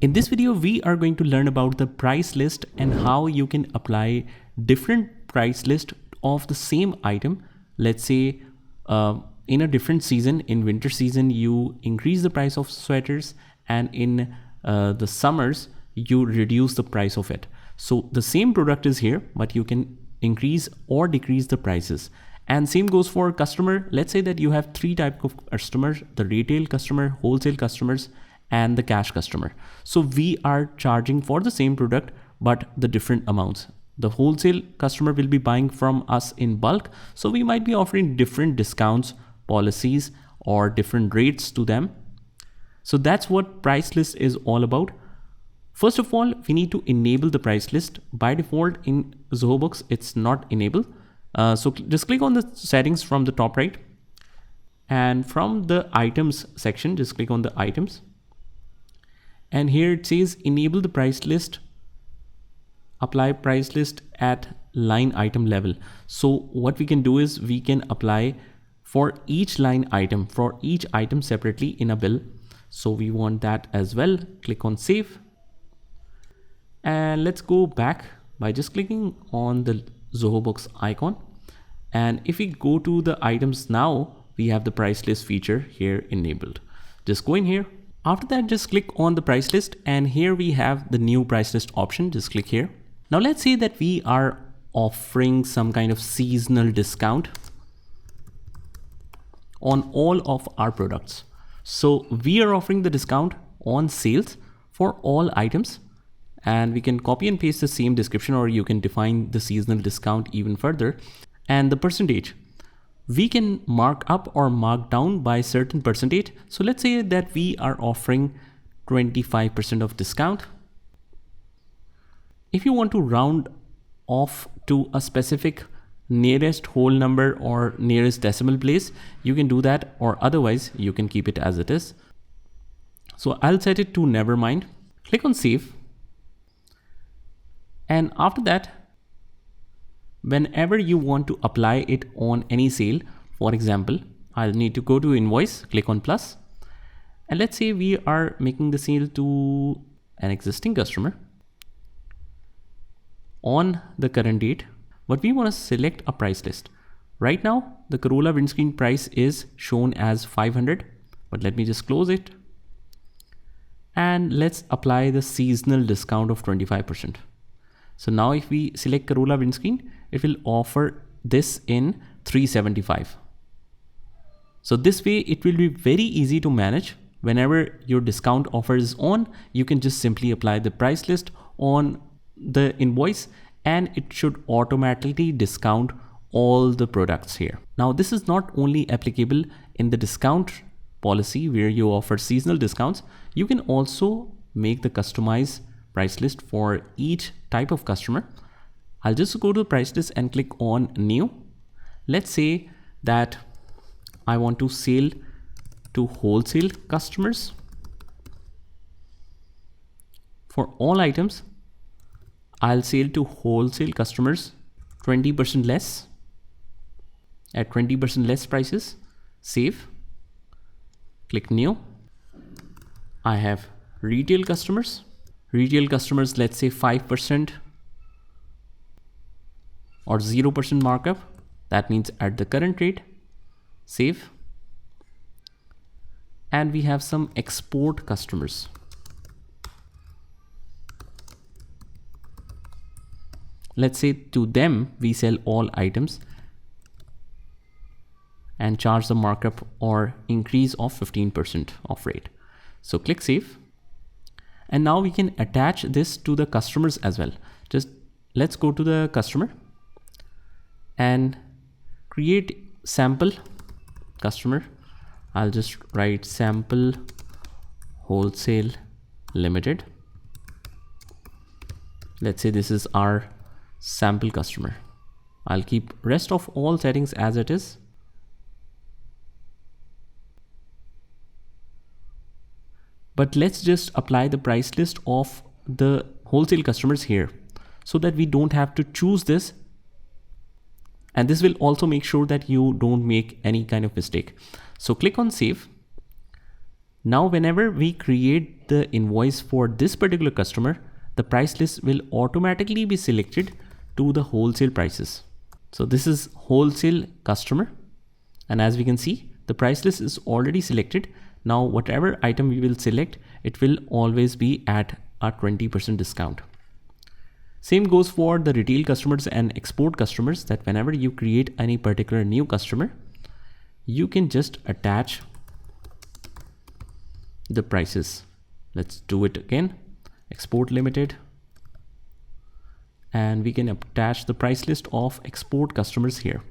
In this video, we are going to learn about the price list and how you can apply different price list of the same item. Let's say in a different season, in winter season, you increase the price of sweaters, and in the summers, you reduce the price of it. So the same product is here, but you can increase or decrease the prices. And same goes for customer. Let's say that you have three types of customers: the retail customer, wholesale customers, and the cash customer. So we are charging for the same product, but the different amounts. The wholesale customer will be buying from us in bulk, so we might be offering different discounts, policies, or different rates to them. So that's what price list is all about. First of all, we need to enable the price list. By default in Zoho Books, it's not enabled. So just click on the settings from the top right, and from the items section, just click on the items. And here it says enable the price list, apply price list at line item level. So what we can do is we can apply for each line item, for each item separately in a bill. So we want that as well. Click on save. And let's go back by just clicking on the Zoho Books icon. And if we go to the items now, we have the price list feature here enabled. Just go in here. After that, just click on the price list, and here we have the new price list option. Just click here. Now let's say that we are offering some kind of seasonal discount on all of our products. So we are offering the discount on sales for all items, and we can copy and paste the same description, or you can define the seasonal discount even further. And the percentage, we can mark up or mark down by certain percentage. So let's say that we are offering 25% of discount. If you want to round off to a specific nearest whole number or nearest decimal place, you can do that, or otherwise you can keep it as it is. So I'll set it to never mind. Click on save. And after that, whenever you want to apply it on any sale, for example, I'll need to go to invoice, click on plus, and let's say we are making the sale to an existing customer on the current date, but we want to select a price list. Right now, the Corolla windscreen price is shown as 500, but let me just close it. And let's apply the seasonal discount of 25%. So now if we select Corolla windscreen, it will offer this in 375. So this way it will be very easy to manage. Whenever your discount offer is on, you can just simply apply the price list on the invoice, and it should automatically discount all the products here. Now this is not only applicable in the discount policy where you offer seasonal discounts, you can also make the customized price list for each type of customer. I'll just go to the price list and click on new. Let's say that I want to sell to wholesale customers. For all items, I'll sell to wholesale customers 20% less at 20% less prices. Save. Click new. I have retail customers. Retail customers, let's say 5% or 0% markup. That means at the current rate. Save. And we have some export customers. Let's say to them we sell all items and charge the markup or increase of 15% off rate. So click save. And now we can attach this to the customers as well. Just let's go to the customer and create sample customer. I'll just write sample wholesale limited. Let's say this is our sample customer. I'll keep rest of all settings as it is. But let's just apply the price list of the wholesale customers here so that we don't have to choose this. And this will also make sure that you don't make any kind of mistake. So click on save. Now, whenever we create the invoice for this particular customer, the price list will automatically be selected to the wholesale prices. So this is wholesale customer. And as we can see, the price list is already selected. Now, whatever item we will select, it will always be at a 20% discount. Same goes for the retail customers and export customers, that whenever you create any particular new customer, you can just attach the prices. Let's do it again. Export limited. And we can attach the price list of export customers here.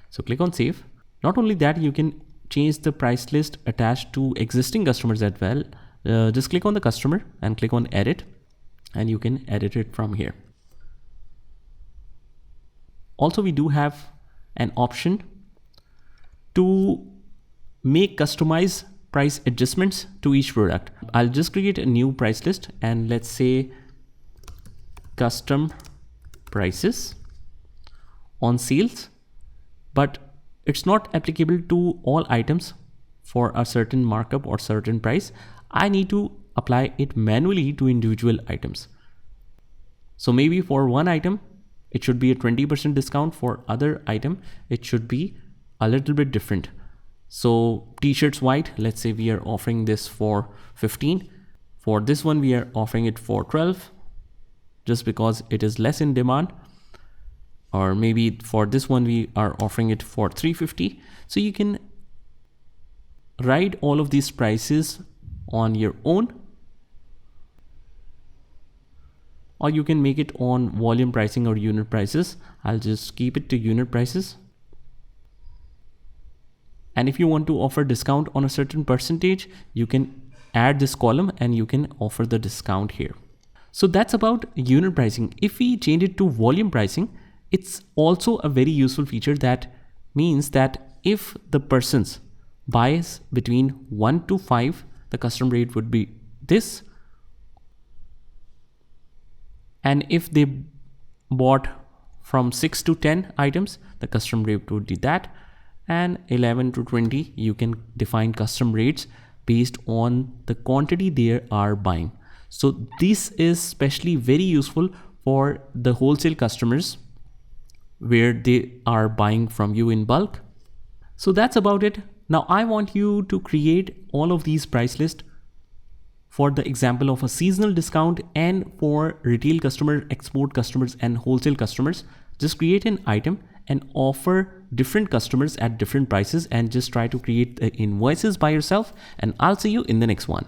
So click on save. Not only that, you can change the price list attached to existing customers as well. Just click on the customer and click on edit, and you can edit it from here. Also, we do have an option to make customized price adjustments to each product. I'll just create a new price list and let's say custom prices on sales, but it's not applicable to all items for a certain markup or certain price. I need to apply it manually to individual items. So maybe for one item, it should be a 20% discount. For other item, it should be a little bit different. So t-shirts white, let's say we are offering this for 15. For this one, we are offering it for 12, just because it is less in demand. Or maybe for this one, we are offering it for 350. So you can write all of these prices on your own, or you can make it on volume pricing or unit prices. I'll just keep it to unit prices. And if you want to offer discount on a certain percentage, you can add this column and you can offer the discount here. So that's about unit pricing. If we change it to volume pricing, it's also a very useful feature. That means that if the persons buys between 1 to 5, the custom rate would be this. And if they bought from 6 to 10 items, the custom rate would be that. And 11 to 20, you can define custom rates based on the quantity they are buying. So this is especially very useful for the wholesale customers where they are buying from you in bulk. So that's about it. Now I want you to create all of these price lists for the example of a seasonal discount and for retail customer, export customers and wholesale customers. Just create an item and offer different customers at different prices and just try to create the invoices by yourself, and I'll see you in the next one.